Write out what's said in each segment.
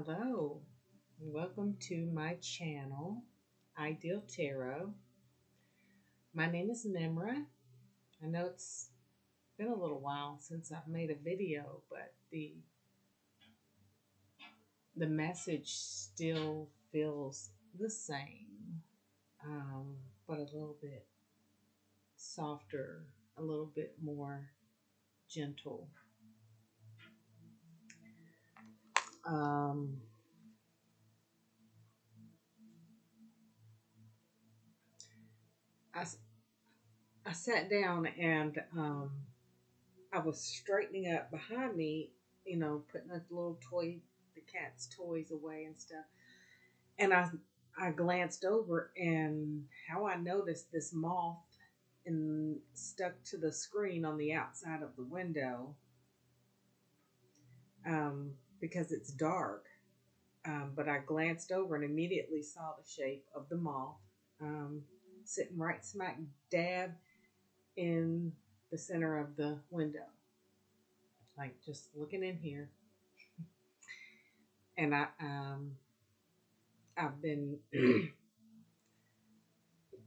Hello, and welcome to my channel, Ideal Tarot. My name is Memra. I know it's been a little while since I've made a video, but the message still feels the same, but a little bit softer, a little bit more gentle. Um, I, I sat down and I was straightening up behind me, putting the little the cat's toys away and stuff. And I glanced over, and how I noticed this moth stuck to the screen on the outside of the window, because it's dark. But I glanced over and immediately saw the shape of the moth, um, sitting right smack dab in the center of the window, like just looking in here. And I've been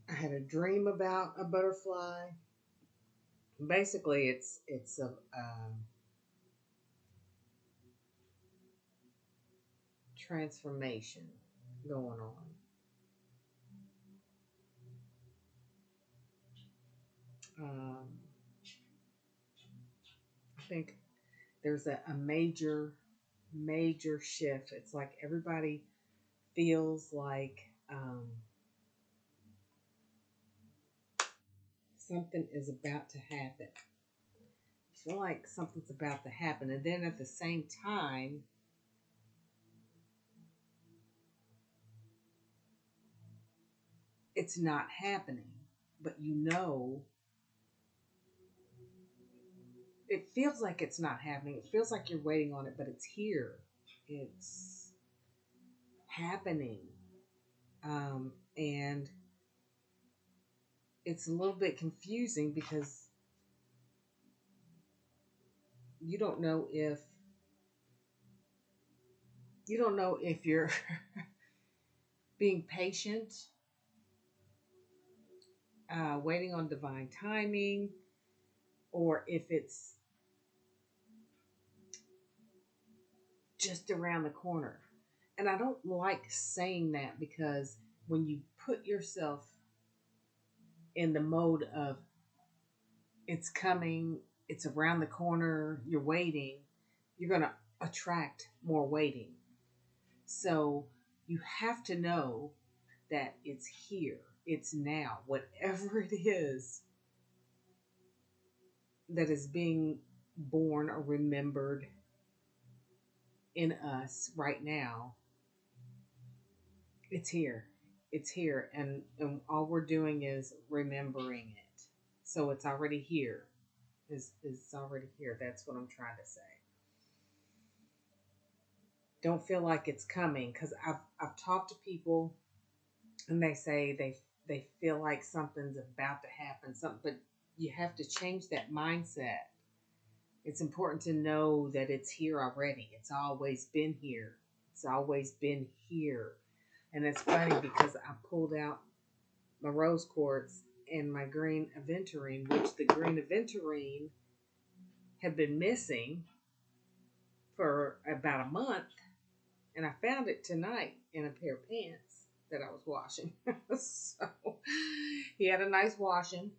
I had a dream about a butterfly. Basically, it's a transformation going on. Um, I think there's a major shift. It's like everybody feels like something is about to happen. You feel like something's about to happen, and then at the same time, it's not happening. But it feels like it's not happening. It feels like you're waiting on it, but it's here. It's happening. And it's a little bit confusing because you don't know if you're being patient, waiting on divine timing, or if it's just around the corner. And I don't like saying that because when you put yourself in the mode of it's coming, it's around the corner, you're waiting, you're going to attract more waiting. So you have to know that it's here, it's now, whatever it is that is being born or remembered in us right now, it's here. It's here, and all we're doing is remembering it. So it's already here. Is already here. That's what I'm trying to say. Don't feel like it's coming, because I've talked to people and they say they feel like something's about to happen. Something, but you have to change that mindset. It's important to know that it's here already. It's always been here. It's always been here. And it's funny because I pulled out my rose quartz and my green aventurine, which the green aventurine had been missing for about a month. And I found it tonight in a pair of pants that I was washing. So he had a nice washing.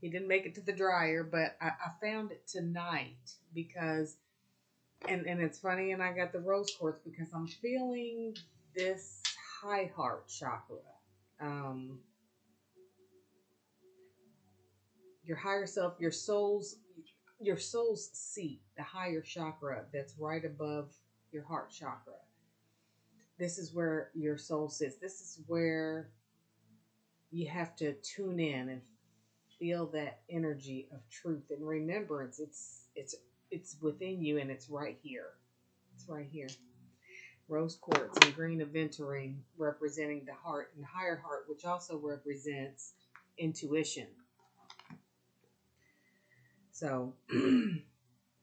He didn't make it to the dryer, but I found it tonight because, and it's funny, and I got the rose quartz because I'm feeling this high heart chakra. Um, your higher self, your soul's seat, the higher chakra that's right above your heart chakra. This is where your soul sits. This is where you have to tune in and feel that energy of truth and remembrance. It's within you, and it's right here. It's right here. Rose quartz and green aventurine representing the heart and higher heart, which also represents intuition. So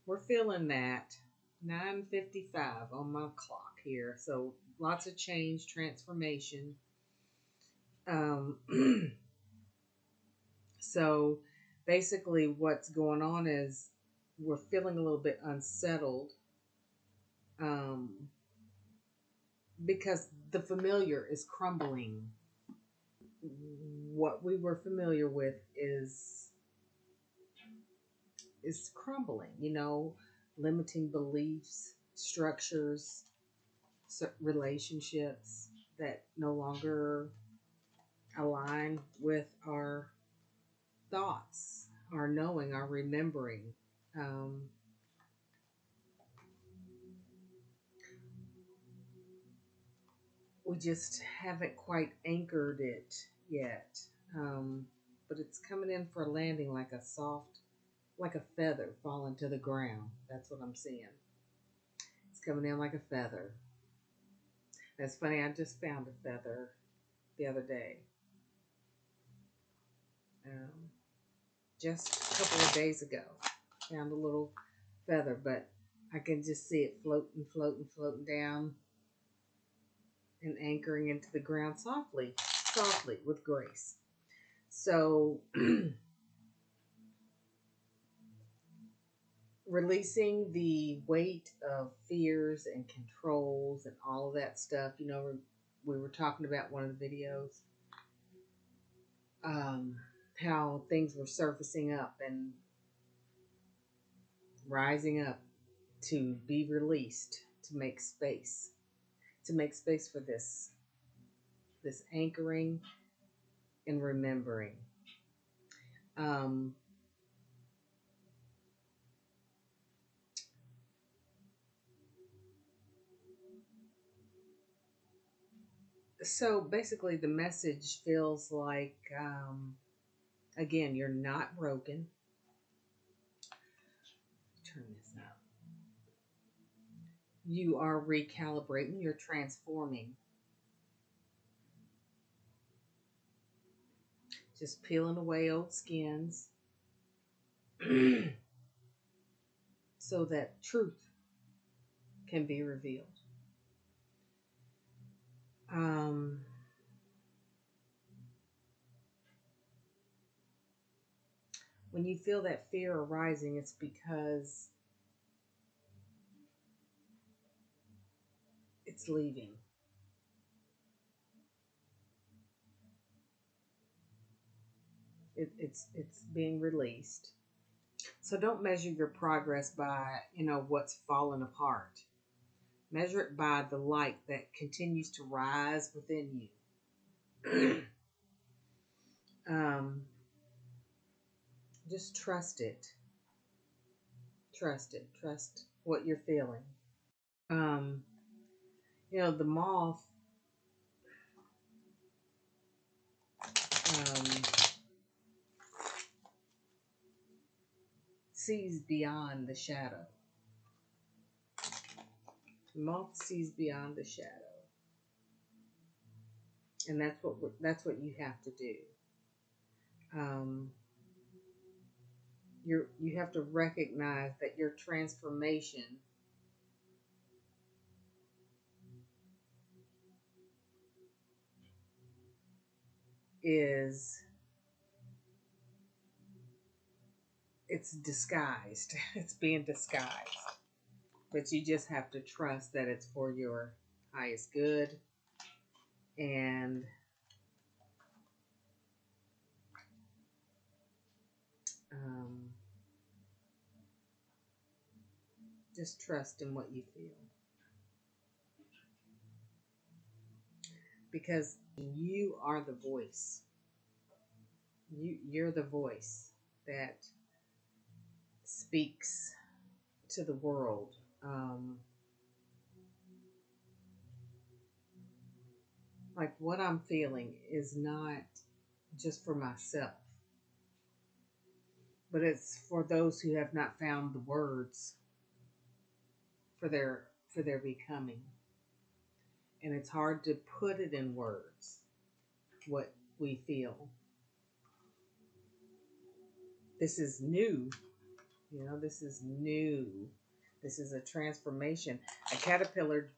we're feeling that. 9:55 on my clock here. So lots of change, transformation. Um, so basically, what's going on is we're feeling a little bit unsettled, um, because the familiar is crumbling. What we were familiar with is crumbling. Limiting beliefs, structures, relationships that no longer align with our thoughts, our knowing, our remembering. Um, we just haven't quite anchored it yet. But it's coming in for a landing like a feather falling to the ground. That's what I'm seeing. It's coming in like a feather. That's funny. I just found a feather the other day. Um, just a couple of days ago. Found a little feather, but I can just see it floating, floating, floating down and anchoring into the ground softly, softly with grace. So releasing the weight of fears and controls and all of that stuff. We were talking about one of the videos, how things were surfacing up and rising up to be released, to make space for this anchoring and remembering. Um, so basically, the message feels like, again, you're not broken. Turn this up. You are recalibrating, you're transforming, just peeling away old skins so that truth can be revealed. Um, when you feel that fear arising, it's because it's leaving. It's being released. So don't measure your progress by what's fallen apart. Measure it by the light that continues to rise within you. um, just trust it. Trust it. Trust what you're feeling. Um, the moth um, sees beyond the shadow. The moth sees beyond the shadow, and that's what you have to do. Um, you have to recognize that your transformation is it's disguised. It's being disguised. But you just have to trust that it's for your highest good, and um, just trust in what you feel. Because you are the voice. You're the voice that speaks to the world. Like what I'm feeling is not just for myself, but it's for those who have not found the words for their becoming. And it's hard to put it in words what we feel. This is new. This is new. This is a transformation. A caterpillar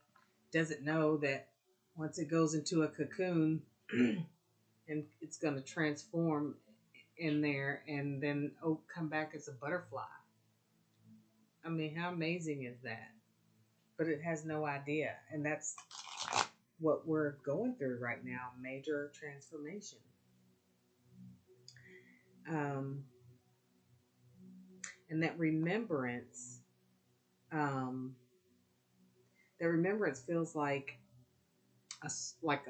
doesn't know that once it goes into a cocoon and it's going to transform in there and then come back as a butterfly. I mean, how amazing is that? But it has no idea. And that's what we're going through right now, major transformation. And that remembrance, feels like a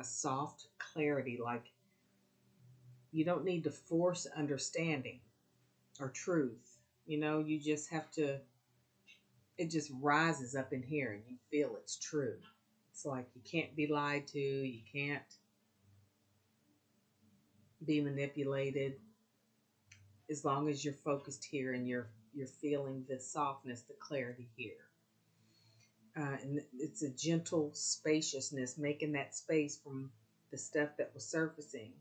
soft clarity, like you don't need to force understanding or truth. You just have to, it just rises up in here and you feel it's true. It's like you can't be lied to, you can't be manipulated, as long as you're focused here and you're feeling the softness, the clarity here. And it's a gentle spaciousness, making that space from the stuff that was surfacing.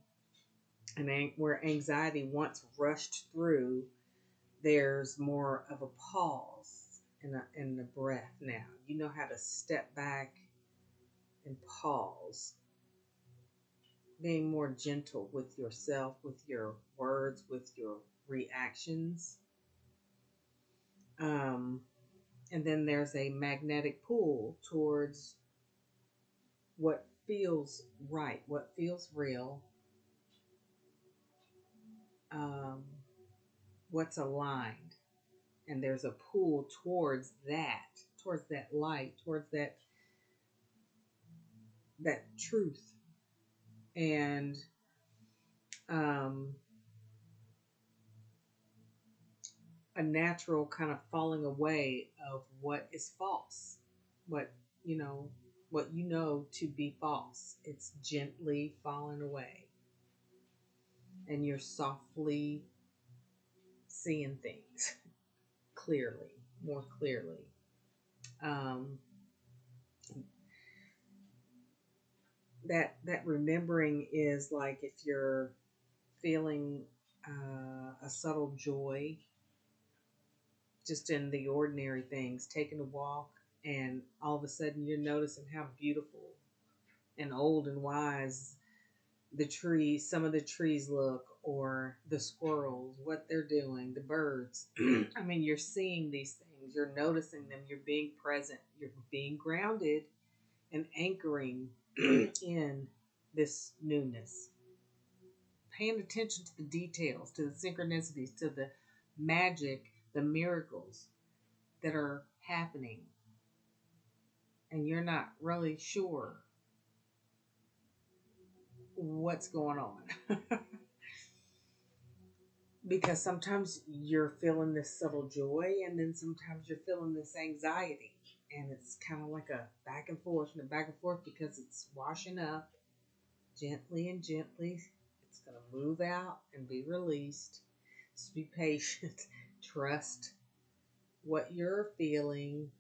And where anxiety once rushed through, there's more of a pause and a breath now. You know how to step back and pause, being more gentle with yourself, with your words, with your reactions. And then there's a magnetic pull towards what feels right, what feels real, what's aligned. And there's a pull towards that light, towards that truth. And a natural kind of falling away of what is false, what you know to be false. It's gently falling away, and you're softly seeing things clearly, more clearly. That remembering is like if you're feeling a subtle joy just in the ordinary things, taking a walk, and all of a sudden you're noticing how beautiful and old and wise some of the trees look, or the squirrels, what they're doing, the birds. I mean, you're seeing these things, you're noticing them, you're being present, you're being grounded and anchoring in this newness. Paying attention to the details, to the synchronicities, to the magic, the miracles that are happening. And you're not really sure what's going on. Because sometimes you're feeling this subtle joy, and then sometimes you're feeling this anxiety. And it's kind of like a back and forth because it's washing up gently and gently. It's going to move out and be released. Just be patient. Trust what you're feeling.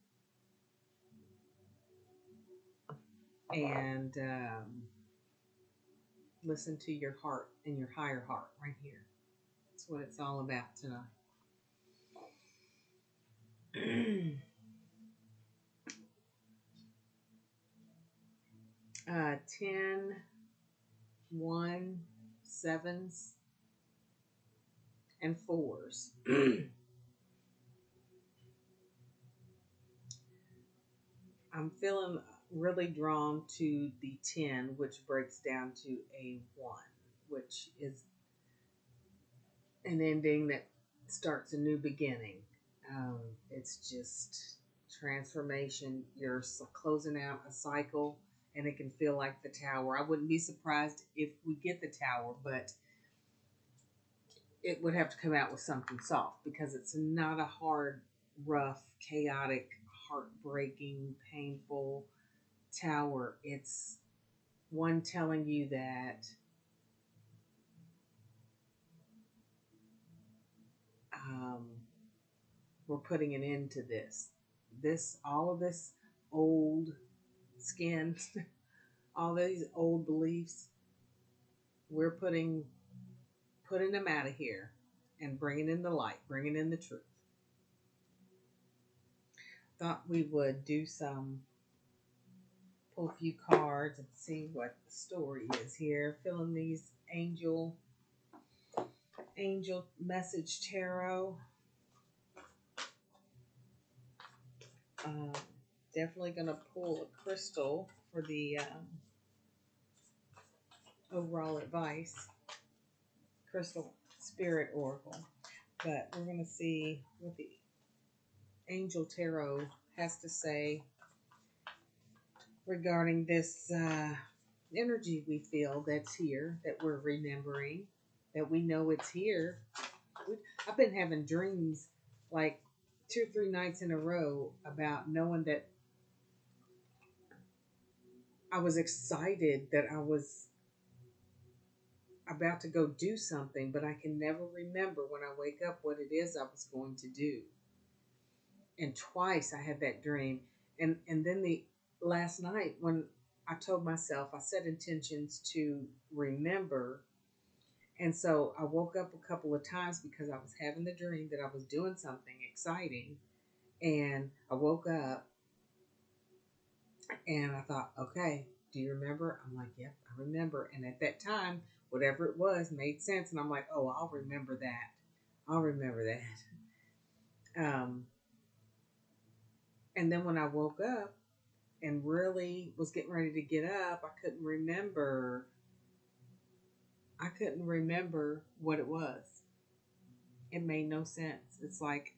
And listen to your heart and your higher heart right here. That's what it's all about tonight. 10, 1, 7s, and 4s. I'm feeling really drawn to the 10, which breaks down to a 1, which is an ending that starts a new beginning. It's just transformation. You're closing out a cycle, and it can feel like the Tower. I wouldn't be surprised if we get the Tower, but it would have to come out with something soft, because it's not a hard, rough, chaotic, heartbreaking, painful Tower. It's one telling you that we're putting an end to all of this old skin, all these old beliefs. We're putting them out of here and bringing in the light, bringing in the truth. thought we would pull a few cards and see what the story is here. Filling these angel message tarot. Um, Definitely gonna pull a crystal for the overall advice. Crystal Spirit Oracle. But we're gonna see what the Angel Tarot has to say regarding this energy we feel that's here, that we're remembering, that we know it's here. I've been having dreams like 2 or 3 nights in a row about knowing that I was excited that I was about to go do something, but I can never remember when I wake up what it is I was going to do. And twice I had that dream. And then the last night when I told myself, I set intentions to remember. And so I woke up a couple of times because I was having the dream that I was doing something exciting. And I woke up and I thought, okay, do you remember? I'm like, yep, I remember. And at that time, whatever it was made sense. And I'm like, oh, I'll remember that. I'll remember that. And then when I woke up and really was getting ready to get up, I couldn't remember. I couldn't remember what it was. It made no sense. It's like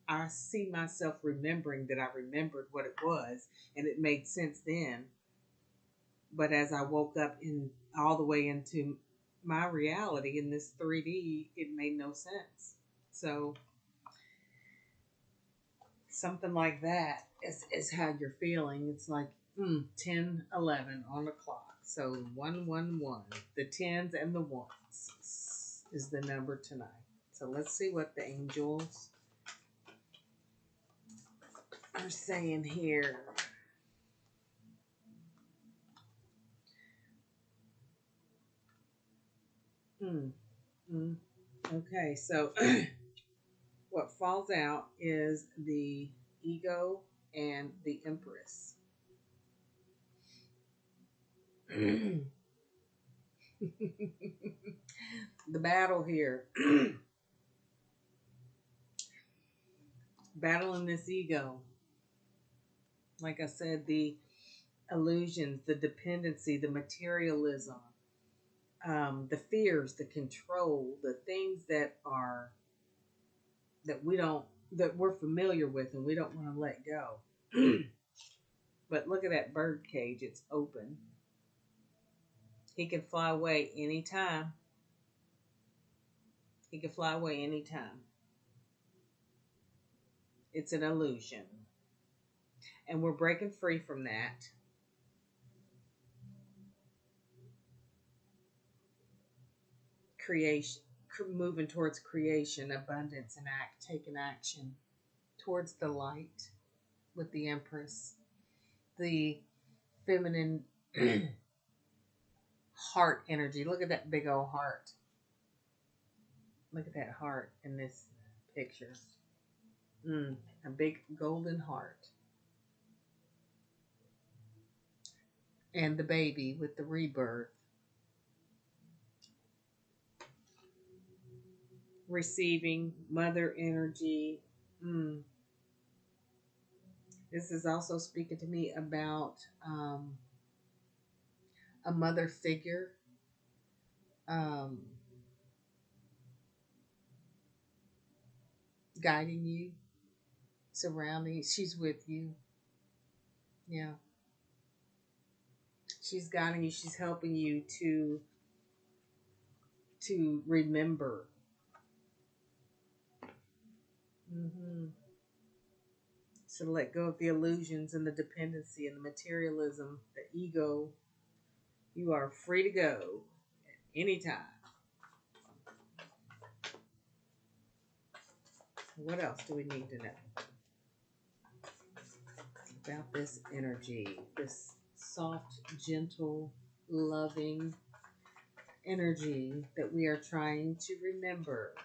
I see myself remembering that I remembered what it was, and it made sense then. But as I woke up in all the way into my reality in this 3D, it made no sense. So something like that is how you're feeling. It's like 10, 11 on the clock. So 111, the tens and the ones is the number tonight. So let's see what the angels are saying here. Okay, so what falls out is the ego and the empress. The battle here. Battling this ego. Like I said, the illusions, the dependency, the materialism, the fears, the control, the things that we're familiar with and we don't want to let go. But look at that bird cage, it's open. He can fly away anytime. He can fly away anytime. It's an illusion. And we're breaking free from that. Creation, moving towards creation, abundance, and taking action towards the light with the Empress. The feminine heart energy. Look at that big old heart. Look at that heart in this picture. A big golden heart. And the baby with the rebirth. Receiving mother energy. This is also speaking to me about a mother figure. Guiding you, surrounding. She's with you. Yeah. She's guiding you. She's helping you to remember. So let go of the illusions and the dependency and the materialism, the ego. You are free to go anytime. What else do we need to know about this energy? This soft, gentle, loving energy that we are trying to remember.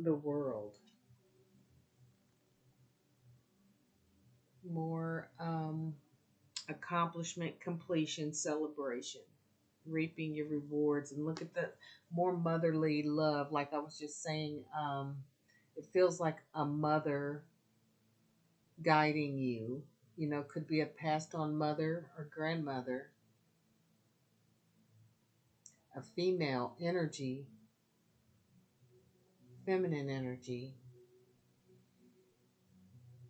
the world. More accomplishment, completion, celebration, reaping your rewards, and look at the more motherly love. Like I was just saying, it feels like a mother guiding you. You know, could be a passed on mother or grandmother, a female energy, feminine energy,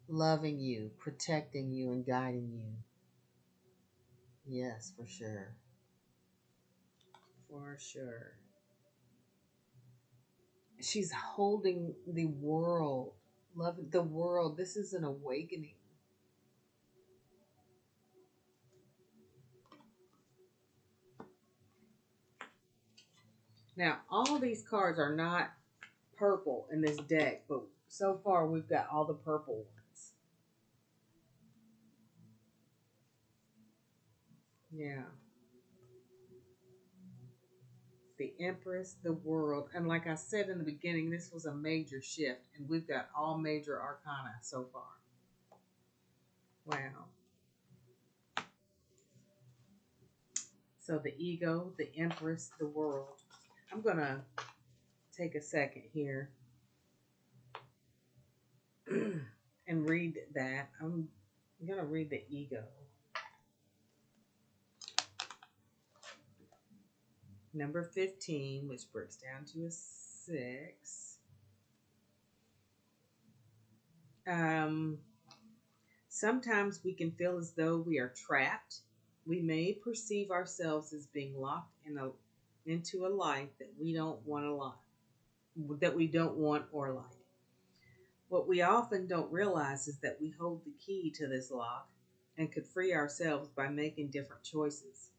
loving you, protecting you, and guiding you. Yes, for sure. For sure. She's holding the world, loving the world. This is an awakening. Now, all these cards are not purple in this deck, but so far we've got all the purple ones. Yeah. The Empress, the World. And like I said in the beginning, this was a major shift, and we've got all major arcana so far. Wow. So the ego, the Empress, the World. I'm going to take a second here and read that. I'm going to read the ego. Number 15, which breaks down to a 6. Um, Sometimes we can feel as though we are trapped. We may perceive ourselves as being locked into a life that we don't want that we don't want or like. What we often don't realize is that we hold the key to this lock and could free ourselves by making different choices.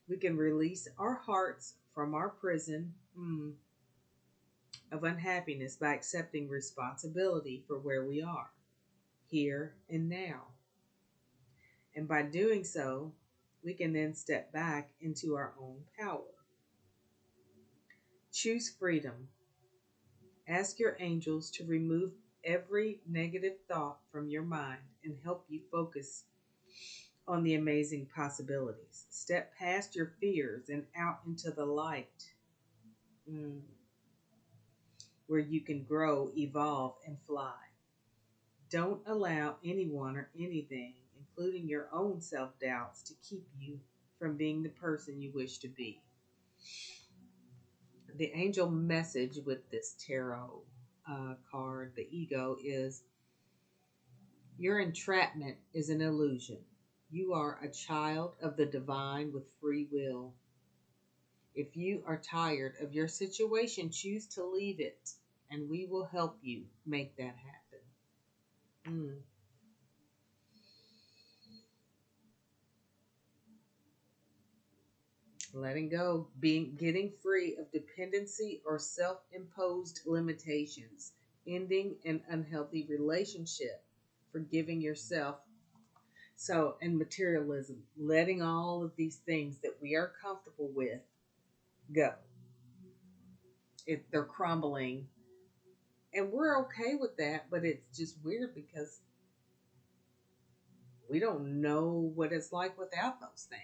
We can release our hearts from our prison of unhappiness by accepting responsibility for where we are, here and now. And by doing so, we can then step back into our own power. Choose freedom. Ask your angels to remove every negative thought from your mind and help you focus on the amazing possibilities. Step past your fears and out into the light, where you can grow, evolve, and fly. Don't allow anyone or anything, including your own self doubts, to keep you from being the person you wish to be. The angel message with this tarot card, the ego, is your entrapment is an illusion. You are a child of the divine with free will. If you are tired of your situation, choose to leave it, and we will help you make that happen. Letting go, getting free of dependency or self-imposed limitations, ending an unhealthy relationship, forgiving yourself. So, and materialism, letting all of these things that we are comfortable with go. They're crumbling, and we're okay with that, but it's just weird because we don't know what it's like without those things.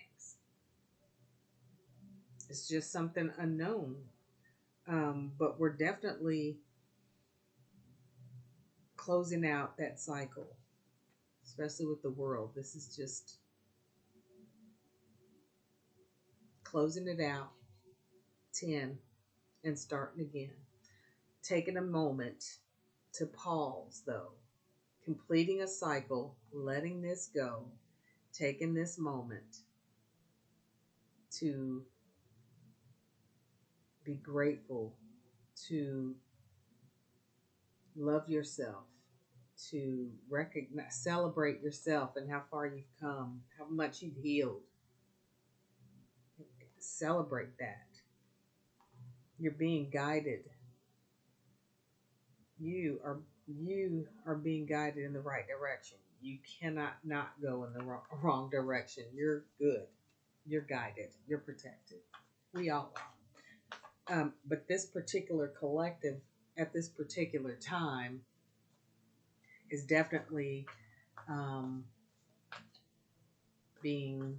It's just something unknown. But we're definitely closing out that cycle, especially with the world. This is just closing it out, 10, and starting again. Taking a moment to pause, though, completing a cycle, letting this go, taking this moment to be grateful, to love yourself, to recognize, celebrate yourself and how far you've come, how much you've healed. Celebrate that. You're being guided. You are being guided in the right direction. You cannot not go in the wrong direction. You're good. You're guided. You're protected. We all are. But this particular collective at this particular time is definitely being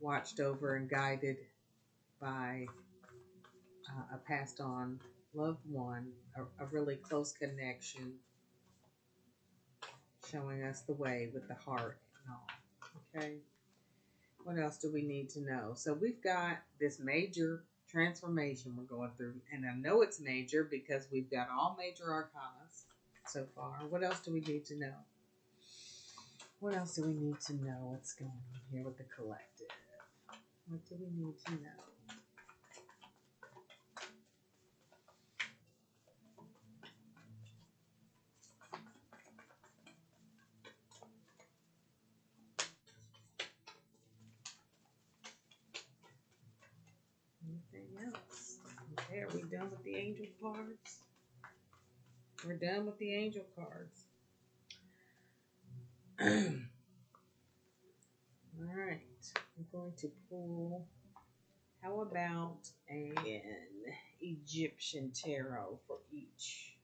watched over and guided by a passed on loved one, a really close connection, showing us the way with the heart and all. Okay. What else do we need to know? So we've got this major transformation we're going through, and I know it's major because we've got all major arcanas so far. What else do we need to know? What else do we need to know? What's going on here with the collective? What do we need to know? Anything else? Okay, are we done with the angel cards? We're done with the angel cards. All right, I'm going to pull. How about an Egyptian tarot for each?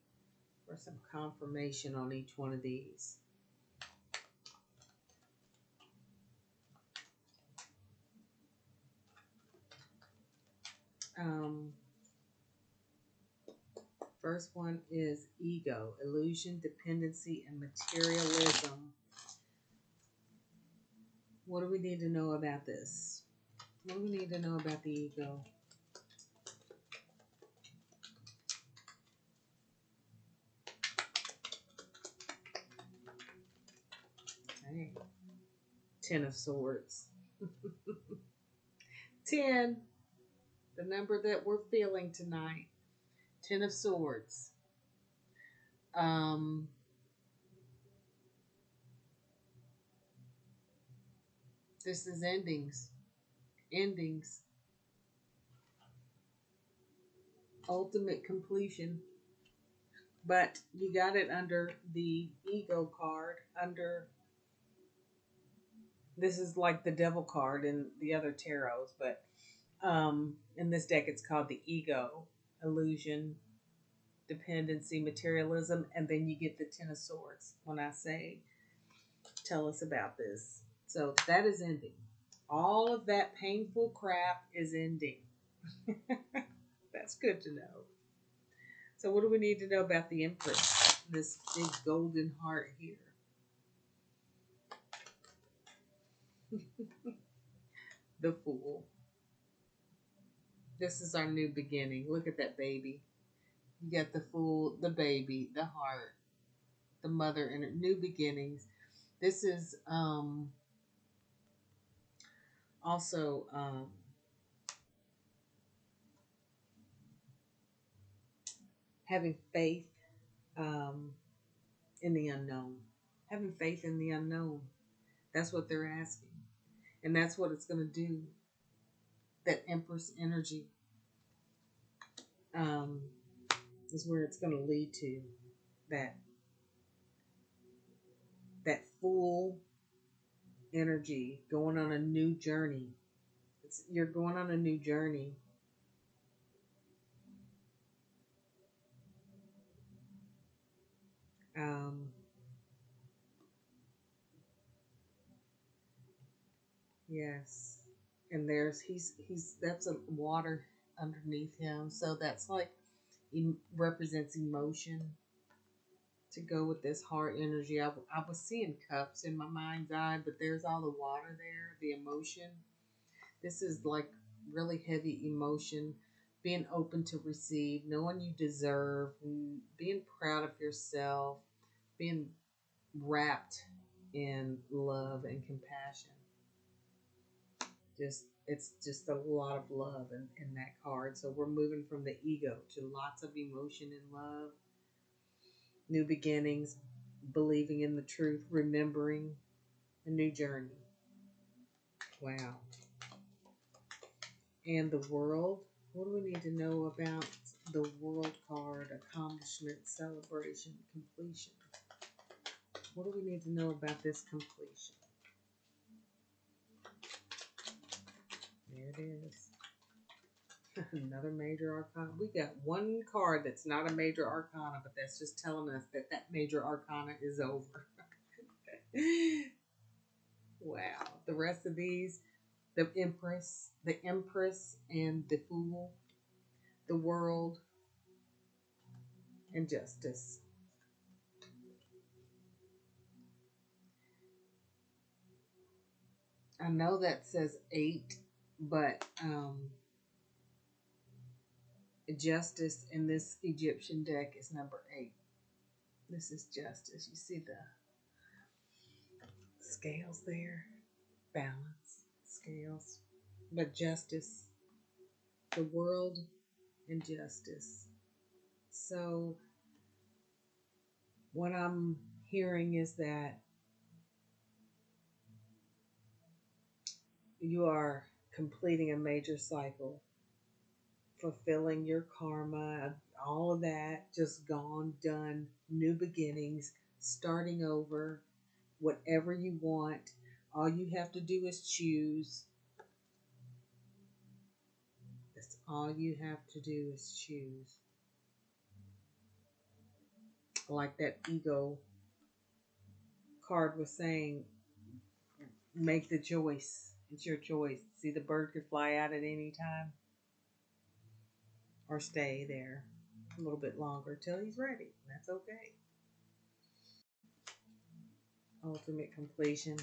For some confirmation on each one of these. First one is ego, illusion, dependency, and materialism. What do we need to know about this? What do we need to know about the ego? Okay. 10 of Swords. 10, the number that we're feeling tonight. 10 of Swords. This is endings. Endings. Ultimate completion. But you got it under the ego card. Under, this is like the devil card in the other tarots, but in this deck it's called the ego, illusion, dependency, materialism, and then you get the 10 of Swords when I say tell us about this. So that is ending. All of that painful crap is ending. That's good to know. So what do we need to know about the Empress? This big golden heart here. The Fool. This is our new beginning. Look at that baby. You got the Fool, the baby, the heart, the mother, and new beginnings. This is also having faith in the unknown. Having faith in the unknown. That's what they're asking. And that's what it's going to do. That Empress energy is where it's going to lead to. That full energy going on a new journey. You're going on a new journey. Yes. And he's that's a water underneath him. So that's like, represents emotion to go with this heart energy. I was seeing cups in my mind's eye, but there's all the water there, the emotion. This is like really heavy emotion, being open to receive, knowing you deserve, being proud of yourself, being wrapped in love and compassion. It's just a lot of love in that card. So we're moving from the ego to lots of emotion and love, new beginnings, believing in the truth, remembering a new journey. Wow. And the World. What do we need to know about the World card? Accomplishment, celebration, completion. What do we need to know about this completion? There it is. Another major arcana. We got one card that's not a major arcana, but that's just telling us that that major arcana is over. Wow. The rest of these, the Empress and the Fool, the World, and Justice. I know that says 8, but Justice in this Egyptian deck is number 8. This is Justice. You see the scales there? Balance, scales. But Justice, the World, and Justice. So, what I'm hearing is that you are completing a major cycle, fulfilling your karma, all of that, just gone, done, new beginnings, starting over, whatever you want. All you have to do is choose. That's all you have to do is choose. Like that ego card was saying, make the choice. It's your choice. See, the bird could fly out at any time or stay there a little bit longer till he's ready. That's okay. Ultimate completion.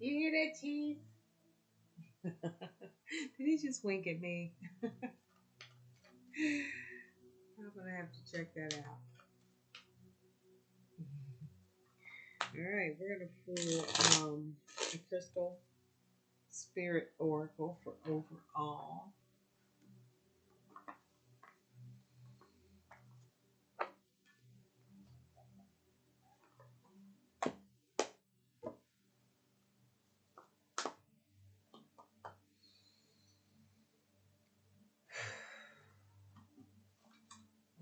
You hear that, Chief? Did he just wink at me? I'm gonna have to check that out. All right, we're gonna pull a crystal spirit oracle for overall.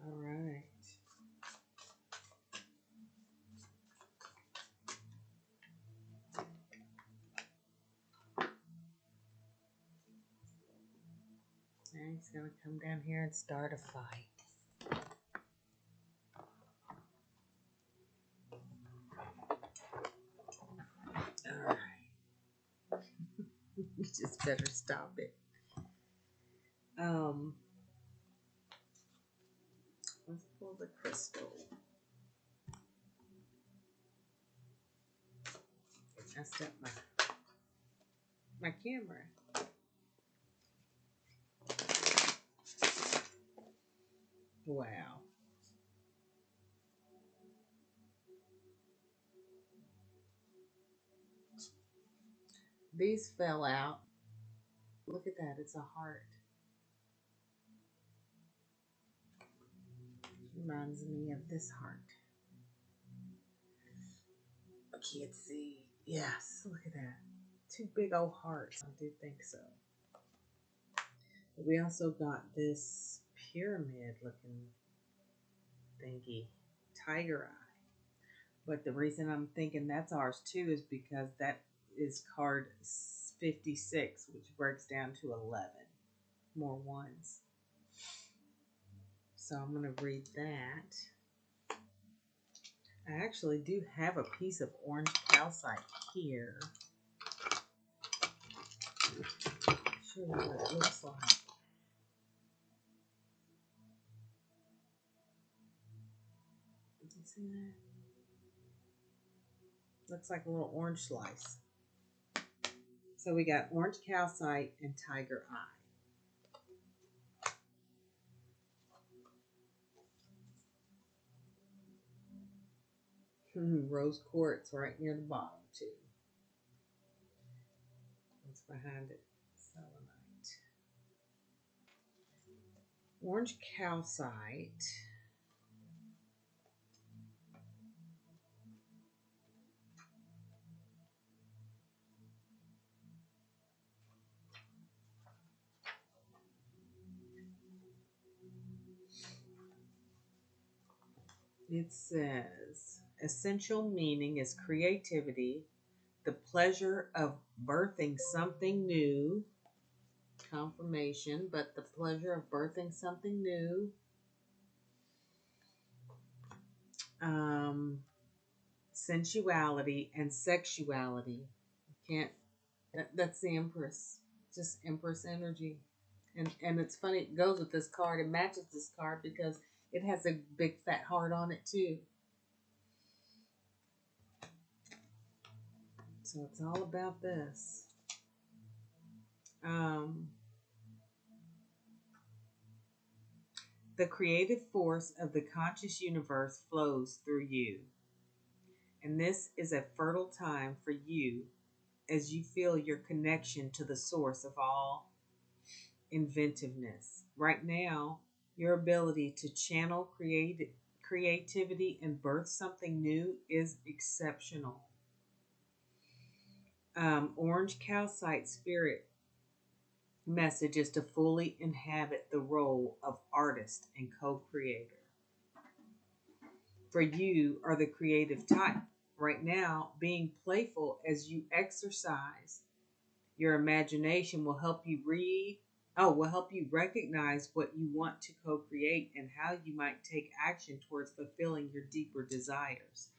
All right. Now he's gonna come down here and start a fight. All right. We just better stop it. Let's pull the crystal. I set my camera. Wow. These fell out. Look at that. It's a heart. Reminds me of this heart. I can't see. Yes, look at that. Two big old hearts. I do think so. But we also got this pyramid looking thingy. Tiger eye. But the reason I'm thinking that's ours too is because that is card 56, which breaks down to 11. More ones. So I'm going to read that. I actually do have a piece of orange calcite here. Show you what it looks like. Did you see that? Looks like a little orange slice. So we got orange calcite and tiger eye. Rose quartz right near the bottom too. What's behind it? Selenite. Orange calcite. It says, essential meaning is creativity, the pleasure of birthing something new, confirmation, but the pleasure of birthing something new. Um, Sensuality and sexuality. Can't that's the Empress. Just Empress energy. And it's funny, it goes with this card. It matches this card because it has a big fat heart on it too. So it's all about this. Um, the creative force of the conscious universe flows through you. And this is a fertile time for you as you feel your connection to the source of all inventiveness. Right now, your ability to channel creativity and birth something new is exceptional. Orange calcite spirit message is to fully inhabit the role of artist and co-creator. For you are the creative type. Right now, being playful as you exercise your imagination will help you recognize what you want to co-create and how you might take action towards fulfilling your deeper desires.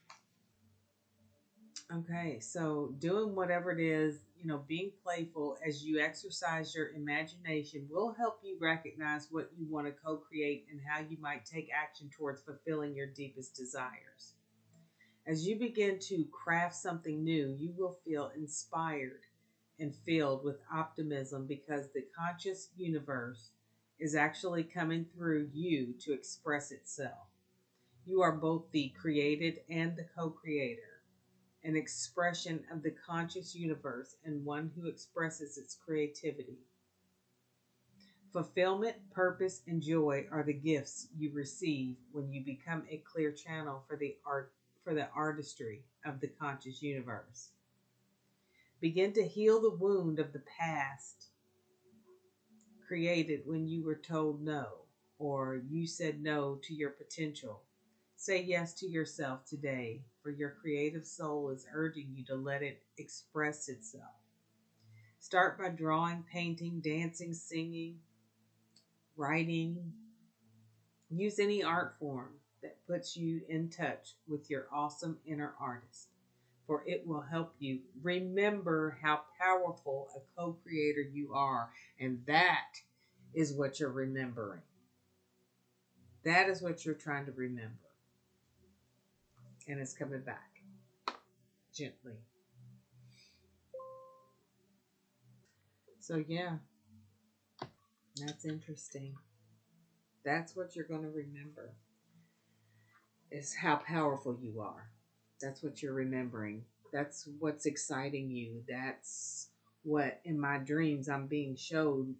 Okay, so doing whatever it is, being playful as you exercise your imagination will help you recognize what you want to co-create and how you might take action towards fulfilling your deepest desires. As you begin to craft something new, you will feel inspired and filled with optimism because the conscious universe is actually coming through you to express itself. You are both the created and the co-creator, an expression of the conscious universe and one who expresses its creativity. Fulfillment, purpose, and joy are the gifts you receive when you become a clear channel for the artistry of the conscious universe. Begin to heal the wound of the past created when you were told no or you said no to your potential. Say yes to yourself today, for your creative soul is urging you to let it express itself. Start by drawing, painting, dancing, singing, writing. Use any art form that puts you in touch with your awesome inner artist, for it will help you remember how powerful a co-creator you are. And that is what you're remembering. That is what you're trying to remember. And it's coming back gently. So, yeah, that's interesting. That's what you're going to remember, is how powerful you are. That's what you're remembering. That's what's exciting you. That's what in my dreams I'm being shown,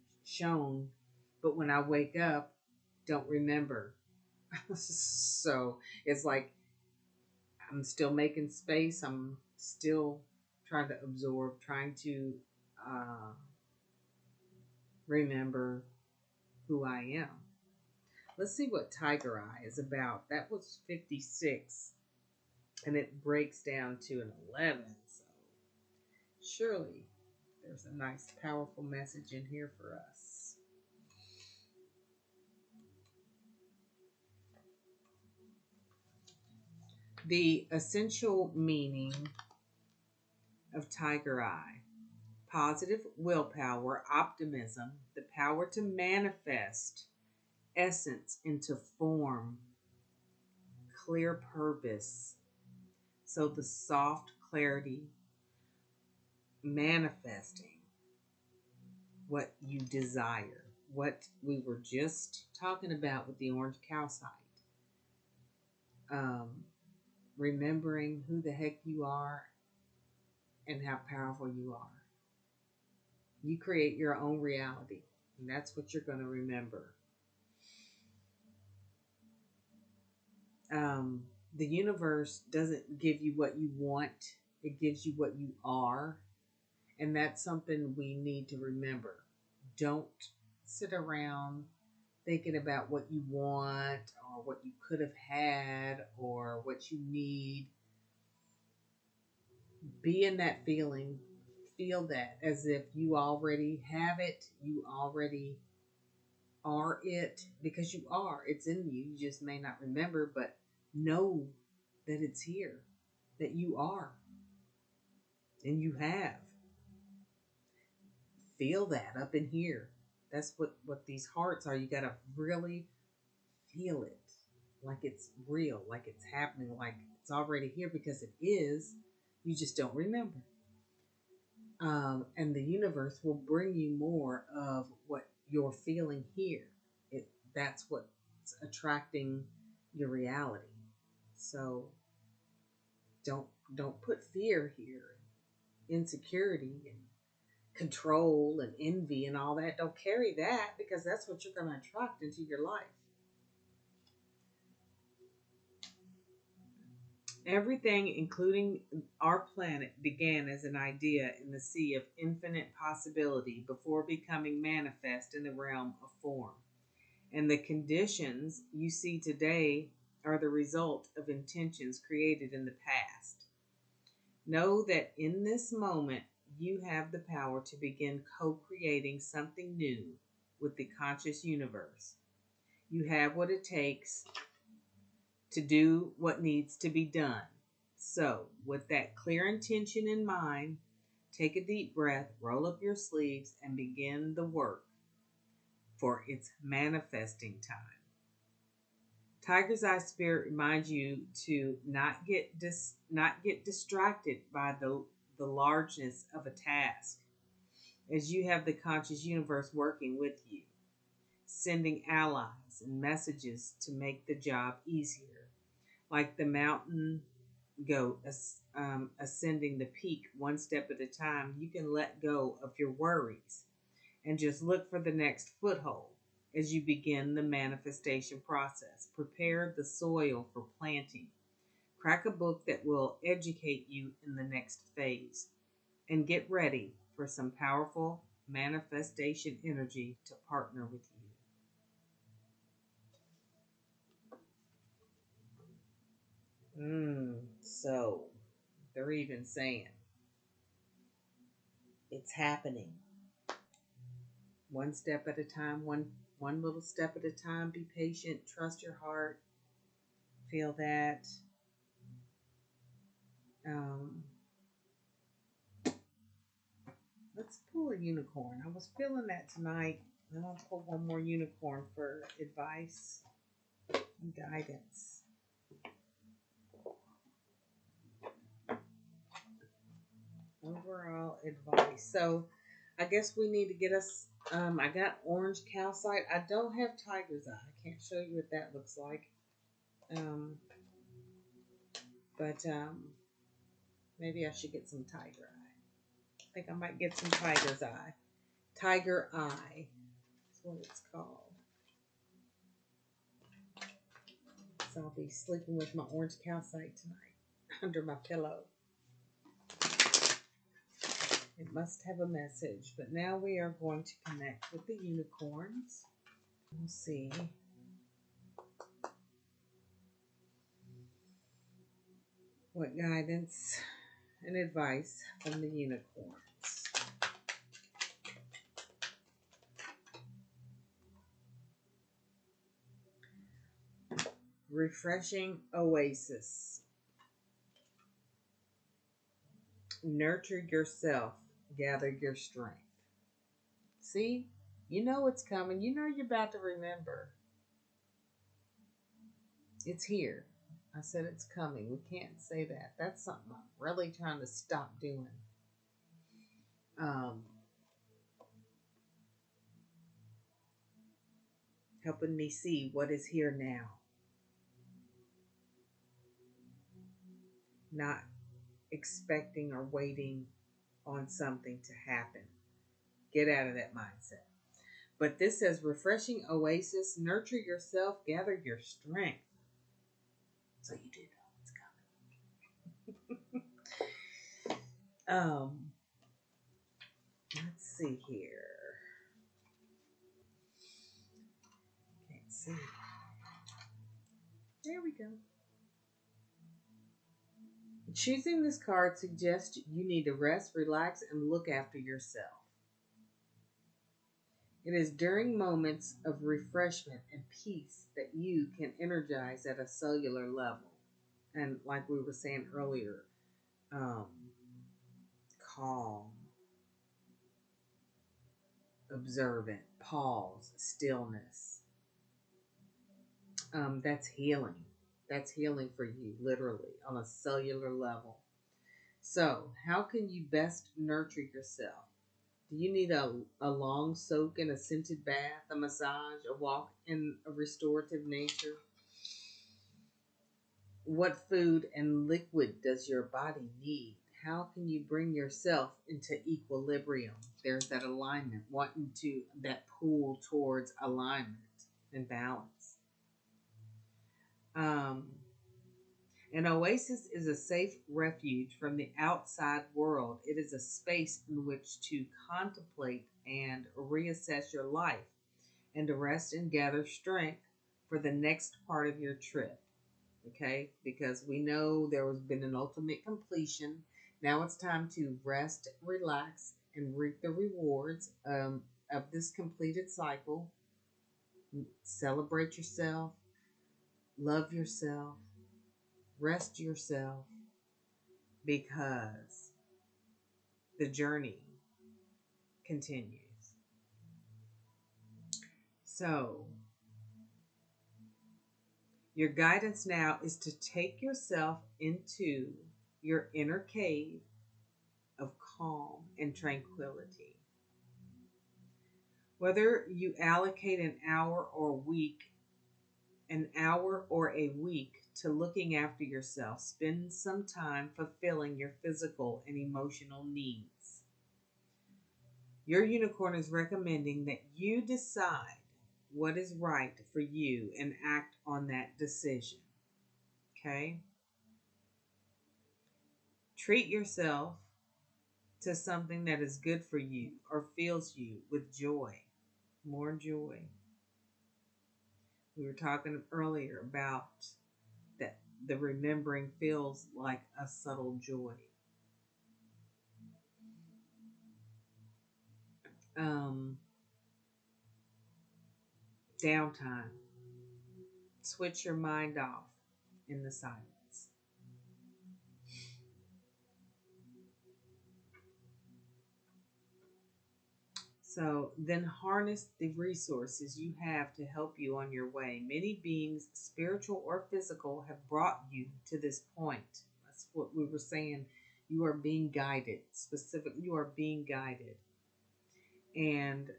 but when I wake up, don't remember. So it's like I'm still making space. I'm still trying to absorb, trying to remember who I am. Let's see what Tiger Eye is about. That was 56, and it breaks down to an 11. So surely there's a nice, powerful message in here for us. The essential meaning of Tiger Eye: positive willpower, optimism, the power to manifest essence into form, clear purpose. So the soft clarity, manifesting what you desire, what we were just talking about with the orange calcite. Um, Remembering who the heck you are and how powerful you are. You create your own reality, and that's what you're going to remember. The universe doesn't give you what you want, it gives you what you are. And that's something we need to remember. Don't sit around thinking about what you want or what you could have had or what you need. Be in that feeling. feel that as if you already have it, you already are it, because you are. It's in you. You just may not remember, but know that it's here, that you are, and you have. Feel that up in here. That's what these hearts are. You got to really feel it, like it's real, like it's happening, like it's already here, because it is. You just don't remember. And the universe will bring you more of what you're feeling here. That's what's attracting your reality. So don't put fear here, insecurity and control and envy and all that. Don't carry that, because that's what you're going to attract into your life. Everything, including our planet, began as an idea in the sea of infinite possibility before becoming manifest in the realm of form. And the conditions you see today are the result of intentions created in the past. Know that in this moment, you have the power to begin co-creating something new with the conscious universe. You have what it takes to do what needs to be done. So, with that clear intention in mind, take a deep breath, roll up your sleeves, and begin the work, for it's manifesting time. Tiger's Eye Spirit reminds you to not get distracted by the largeness of a task, as you have the conscious universe working with you, sending allies and messages to make the job easier. Like the mountain goat ascending the peak one step at a time, you can let go of your worries and just look for the next foothold as you begin the manifestation process. Prepare the soil for planting. Crack a book that will educate you in the next phase. And get ready for some powerful manifestation energy to partner with you. So they're even saying it's happening. One step at a time, one little step at a time. Be patient, trust your heart, feel that. Let's pull a unicorn. I was feeling that tonight. Then I'll pull one more unicorn for advice and guidance. Overall advice. So I guess we need to get us, I got orange calcite. I don't have tiger's eye. I can't show you what that looks like. But maybe I should get some tiger eye. I think I might get some tiger's eye. Tiger eye. That's what it's called. So I'll be sleeping with my orange calcite tonight under my pillow. It must have a message. But now we are going to connect with the unicorns. We'll see what guidance and advice from the unicorns. Refreshing oasis. Nurture yourself. Gather your strength. See? You know it's coming. You know you're about to remember. It's here. I said it's coming. We can't say that. That's something I'm really trying to stop doing. Helping me see what is here now. Not expecting or waiting on something to happen. Get out of that mindset. But this says refreshing oasis, nurture yourself, gather your strength. So you do know it's coming. Let's see here. Can't see. There we go. Choosing this card suggests you need to rest, relax, and look after yourself. It is during moments of refreshment and peace that you can energize at a cellular level. And like we were saying earlier, um, calm, observant, pause, stillness. That's healing. That's healing for you, literally, on a cellular level. So, how can you best nurture yourself? Do you need a long soak in a scented bath, a massage, a walk in a restorative nature? What food and liquid does your body need? How can you bring yourself into equilibrium? There's that alignment, wanting to, that pull towards alignment and balance. Um, An oasis is a safe refuge from the outside world. It is a space in which to contemplate and reassess your life and to rest and gather strength for the next part of your trip. Okay? Because we know there has been an ultimate completion. Now it's time to rest, relax, and reap the rewards of this completed cycle. Celebrate yourself, love yourself, rest yourself, because the journey continues. So, your guidance now is to take yourself into your inner cave of calm and tranquility. Whether you allocate an hour or a week to looking after yourself, spend some time fulfilling your physical and emotional needs. Your unicorn is recommending that you decide what is right for you and act on that decision. Okay? Treat yourself to something that is good for you or fills you with joy, more joy. We were talking earlier about that the remembering feels like a subtle joy. Um, Downtime. Switch your mind off in the silence. So then harness the resources you have to help you on your way. Many beings, spiritual or physical, have brought you to this point. That's what we were saying. You are being guided. Specifically, you are being guided. And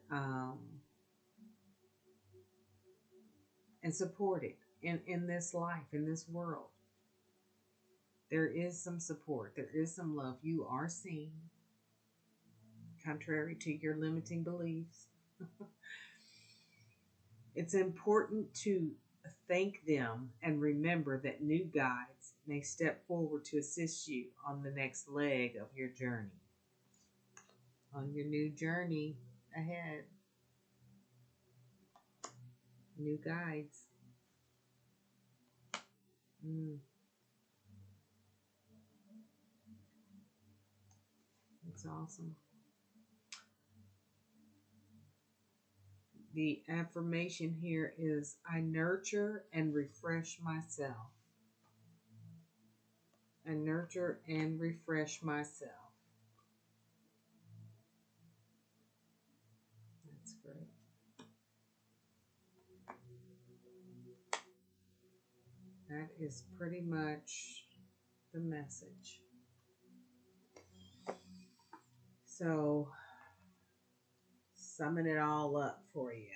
supported in this life, in this world. There is some support. There is some love. You are seen, contrary to your limiting beliefs. It's important to thank them and remember that new guides may step forward to assist you on the next leg of your journey. On your new journey ahead, new guides. It's awesome. The affirmation here is I nurture and refresh myself. I nurture and refresh myself. That's great. That is pretty much the message. So, summing it all up for you.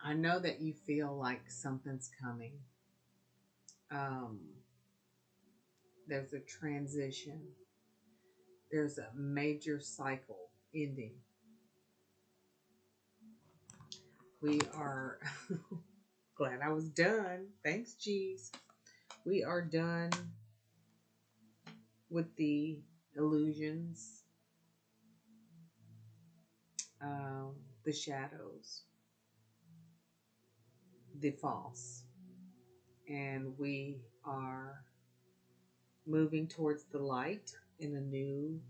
I know that you feel like something's coming. Um, there's a transition. There's a major cycle ending. We are glad I was done. Thanks, G's. We are done with the illusions, the shadows. the false. And we are moving towards the light in a new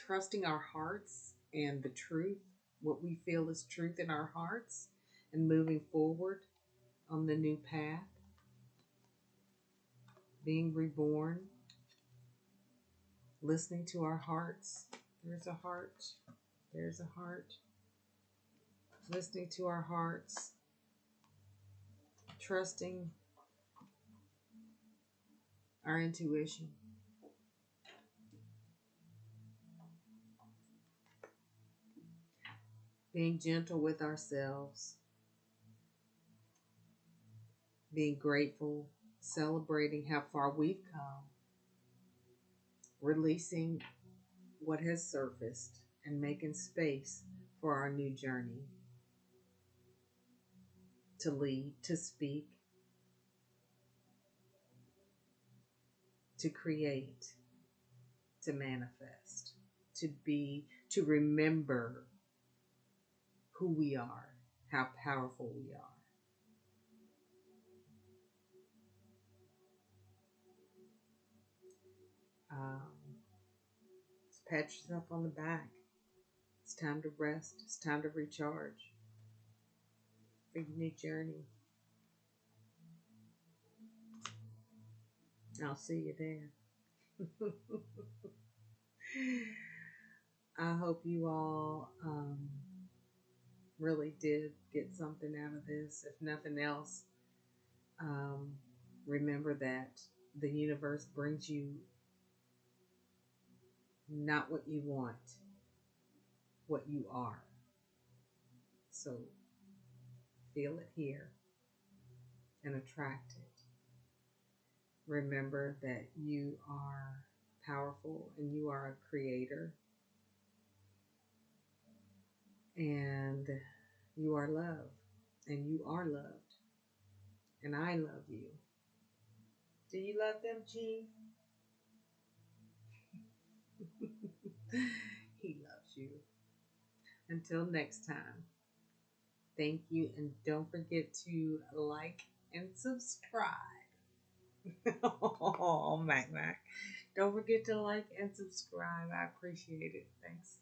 trusting our hearts and the truth, what we feel is truth in our hearts, and moving forward on the new path, being reborn, listening to our hearts. There's a heart. There's a heart. Listening to our hearts, trusting our intuition. Being gentle with ourselves, being grateful, celebrating how far we've come, releasing what has surfaced, and making space for our new journey to lead, to speak, to create, to manifest, to be, to remember who we are, how powerful we are. Just pat yourself on the back. It's time to rest. It's time to recharge for your new journey. I'll see you there. I hope you all really did get something out of this. If nothing else, um, remember that the universe brings you not what you want, what you are. So feel it here and attract it. Remember that you are powerful and you are a creator, and you are loved, and you are loved, and I love you. Do you love them, G? He loves you. Until next time, thank you, and don't forget to like and subscribe. Oh, Mac Mac. Don't forget to like and subscribe. I appreciate it. Thanks.